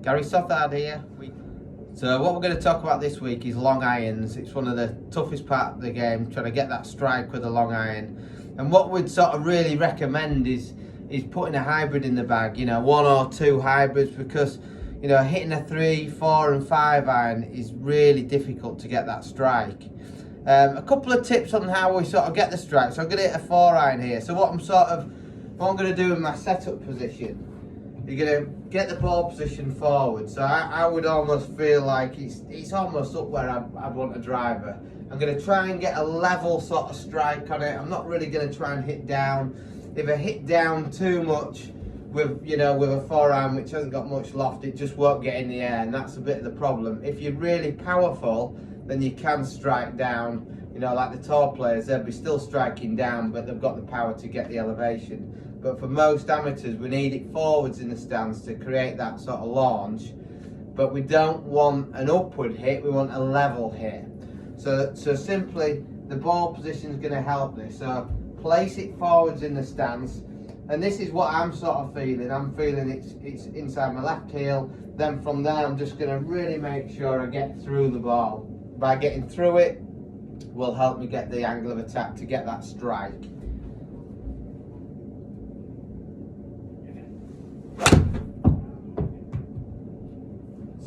Gary Sothard here. So what we're going to talk about this week is long irons. It's one of the toughest part of the game, trying to get that strike with a long iron. And what we'd sort of really recommend is putting a hybrid in the bag, you know, 1 or 2 hybrids, because, you know, hitting a 3, 4 and 5 iron is really difficult to get that strike. A couple of tips on how we sort of get the strike. So I'm going to hit a 4 iron here. So what I'm going to do in my setup position, you're going to get the ball position forward. So I would almost feel like it's almost up where I'd want a driver. I'm going to try and get a level sort of strike on it. I'm not really going to try and hit down. If I hit down too much with a 4 iron which hasn't got much loft, it just won't get in the air, and that's a bit of the problem. If you're really powerful, then you can strike down, you know, like the tour players, they'll be still striking down, but they've got the power to get the elevation. But for most amateurs, we need it forwards in the stance to create that sort of launch. But we don't want an upward hit, we want a level hit. So simply, the ball position is going to help this. So place it forwards in the stance. And this is what I'm sort of feeling. I'm feeling it's inside my left heel. Then from there, I'm just going to really make sure I get through the ball. By getting through it, will help me get the angle of attack to get that strike.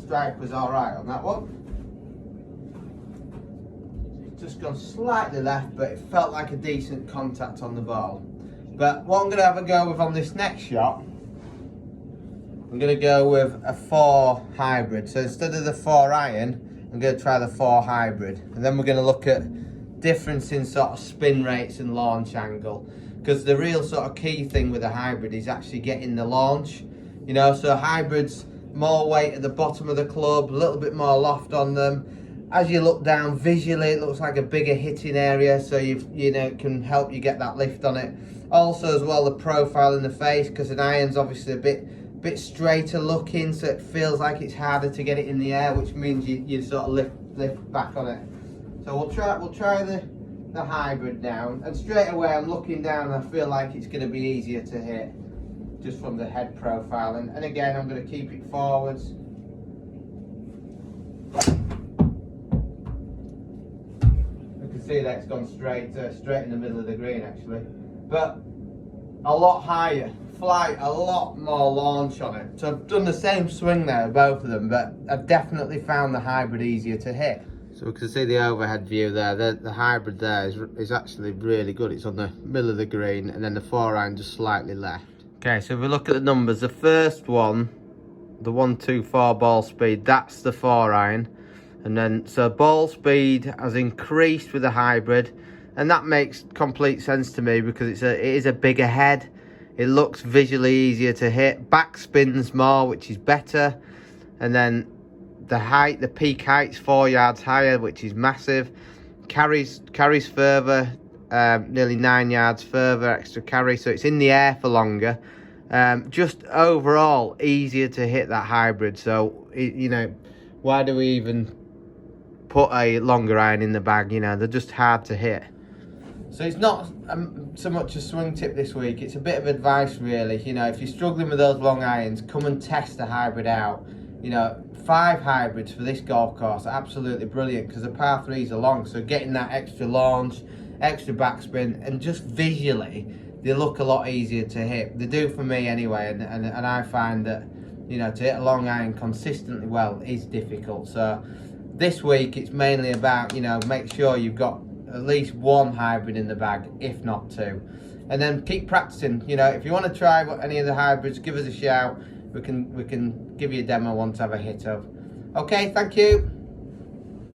Strike was all right on that one. It's just gone slightly left, but it felt like a decent contact on the ball. But what I'm going to have a go with on this next shot, I'm going to go with a 4 hybrid. So instead of the 4 iron, I'm going to try the 4 hybrid. And then we're going to look at difference in sort of spin rates and launch angle. Because the real sort of key thing with a hybrid is actually getting the launch. You know, so hybrids, more weight at the bottom of the club, a little bit more loft on them. As you look down visually, it looks like a bigger hitting area, so it can help you get that lift on it. Also as well, the profile in the face, because an iron's obviously a bit straighter looking, so it feels like it's harder to get it in the air, which means you sort of lift back on it. So we'll try the hybrid now, and straight away I'm looking down and I feel like it's going to be easier to hit just from the head profile, and again I'm going to keep it forwards. You can see that it's gone straight in the middle of the green actually, but a lot higher flight, a lot more launch on it. So I've done the same swing there, both of them, but I've definitely found the hybrid easier to hit. So we can see the overhead view there. The hybrid there is actually really good. It's on the middle of the green, and then the 4 iron just slightly left. Okay, so if we look at the numbers, the first one, the 124 ball speed, that's the 4 iron. And then, so ball speed has increased with the hybrid, and that makes complete sense to me because it is a bigger head. It looks visually easier to hit. Back spins more, which is better. And then the height, the peak height's 4 yards higher, which is massive. Carries further, nearly 9 yards further extra carry, so it's in the air for longer. Just overall easier to hit that hybrid. So you know, why do we even put a longer iron in the bag? You know, they're just hard to hit. So it's not so much a swing tip this week, it's a bit of advice really. You know, if you're struggling with those long irons, come and test the hybrid out. You know, 5 hybrids for this golf course are absolutely brilliant because the par 3s are long, so getting that extra launch, extra backspin, and just visually they look a lot easier to hit. They do for me anyway, and I find that, you know, to hit a long iron consistently well is difficult. So this week it's mainly about, you know, make sure you've got at least 1 hybrid in the bag, if not 2, and then keep practicing. You know, if you want to try any of the hybrids, give us a shout. We can give you a demo once I have a hit of. Okay, thank you.